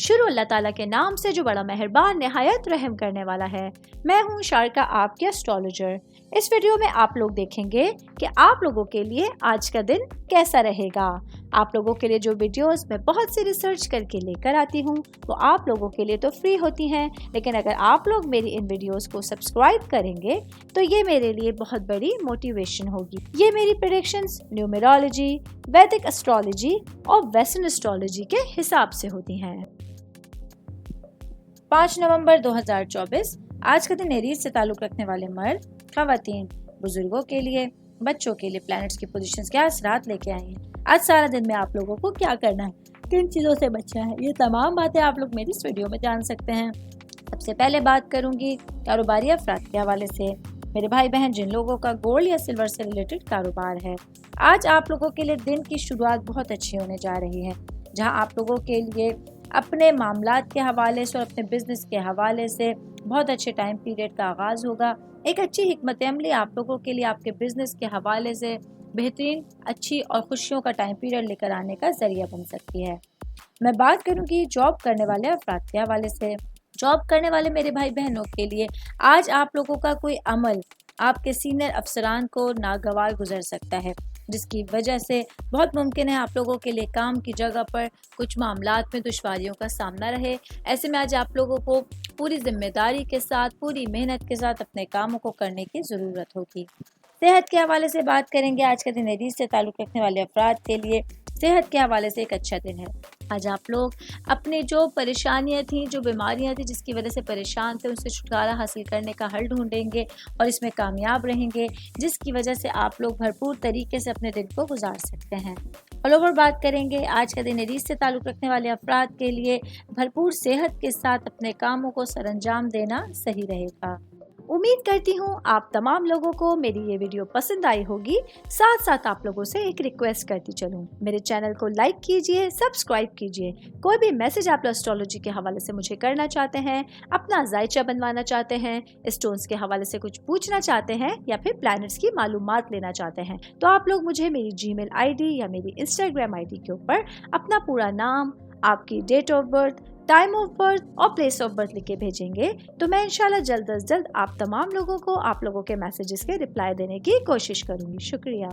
شروع اللہ تعالیٰ کے نام سے جو بڑا مہربان نہایت رحم کرنے والا ہے۔ میں ہوں شارکا، آپ کے اسٹرالوجر۔ اس ویڈیو میں آپ لوگ دیکھیں گے کہ آپ لوگوں کے لیے آج کا دن کیسا رہے گا۔ آپ لوگوں کے لیے جو ویڈیوز میں بہت سی ریسرچ کر کے لے کر آتی ہوں وہ آپ لوگوں کے لیے تو فری ہوتی ہیں، لیکن اگر آپ لوگ میری ان ویڈیوز کو سبسکرائب کریں گے تو یہ میرے لیے بہت بڑی موٹیویشن ہوگی۔ یہ میری پریڈکشنز نیومرولوجی، ویدک اسٹرالوجی اور ویسٹرن اسٹرالوجی کے حساب سے ہوتی ہیں۔ 5 نومبر 2024 آج کا دن ایریز سے تعلق رکھنے والے مرد، خواتین، بزرگوں کے لیے، بچوں کے لیے پلانٹس کی پوزیشنز کیا اثرات لے کے آئی ہیں۔ آج سارا دن میں آپ لوگوں کو کیا کرنا ہے، کن چیزوں سے بچنا ہے، یہ تمام باتیں آپ لوگ میری اس ویڈیو میں جان سکتے ہیں۔ سب سے پہلے بات کروں گی کاروباری افراد کے حوالے سے۔ میرے بھائی بہن جن لوگوں کا گولڈ یا سلور سے ریلیٹڈ کاروبار ہے، آج آپ لوگوں کے لیے دن کی شروعات بہت اچھی ہونے جا رہی ہے، جہاں آپ لوگوں کے لیے اپنے معاملات کے حوالے سے اور اپنے بزنس کے حوالے سے بہت اچھے ٹائم پیریڈ کا آغاز ہوگا۔ ایک اچھی حکمت عملی آپ لوگوں کے لیے آپ کے بزنس کے حوالے سے بہترین، اچھی اور خوشیوں کا ٹائم پیریڈ لے کر آنے کا ذریعہ بن سکتی ہے۔ میں بات کروں گی جاب کرنے والے افراد کے حوالے سے۔ جاب کرنے والے میرے بھائی بہنوں کے لیے آج آپ لوگوں کا کوئی عمل آپ کے سینئر افسران کو ناگوار گزر سکتا ہے، جس کی وجہ سے بہت ممکن ہے آپ لوگوں کے لیے کام کی جگہ پر کچھ معاملات میں دشواریوں کا سامنا رہے۔ ایسے میں آج آپ لوگوں کو پوری ذمہ داری کے ساتھ، پوری محنت کے ساتھ اپنے کاموں کو کرنے کی ضرورت ہوگی۔ صحت کے حوالے سے بات کریں گے۔ آج کے دن ایریز سے تعلق رکھنے والے افراد کے لیے صحت کے حوالے سے ایک اچھا دن ہے۔ آج آپ لوگ اپنی جو پریشانیاں تھیں، جو بیماریاں تھیں جس کی وجہ سے پریشان تھے، ان سے چھٹکارا حاصل کرنے کا حل ڈھونڈیں گے اور اس میں کامیاب رہیں گے، جس کی وجہ سے آپ لوگ بھرپور طریقے سے اپنے دن کو گزار سکتے ہیں۔ آل اوور بات کریں گے۔ آج کا دن ایریز سے تعلق رکھنے والے افراد کے لیے بھرپور صحت کے ساتھ اپنے کاموں کو سر انجام دینا صحیح رہے گا۔ امید کرتی ہوں آپ تمام لوگوں کو میری یہ ویڈیو پسند آئی ہوگی۔ ساتھ ساتھ آپ لوگوں سے ایک ریکویسٹ کرتی چلوں، میرے چینل کو لائک کیجئے، سبسکرائب کیجئے۔ کوئی بھی میسج آپ اسٹرالوجی کے حوالے سے مجھے کرنا چاہتے ہیں، اپنا ذائچہ بنوانا چاہتے ہیں، اسٹونز کے حوالے سے کچھ پوچھنا چاہتے ہیں یا پھر پلانٹس کی معلومات لینا چاہتے ہیں، تو آپ لوگ مجھے میری جی میل آئی ڈی یا میری انسٹاگرام آئی ڈی کے اوپر اپنا پورا نام، آپ کی date of birth, time of birth اور پلیس آف برتھ لکھ کے بھیجیں گے تو میں انشاءاللہ جلد از جلد آپ تمام لوگوں کو آپ لوگوں کے میسیجز کے رپلائی دینے کی کوشش کروں گی۔ شکریہ۔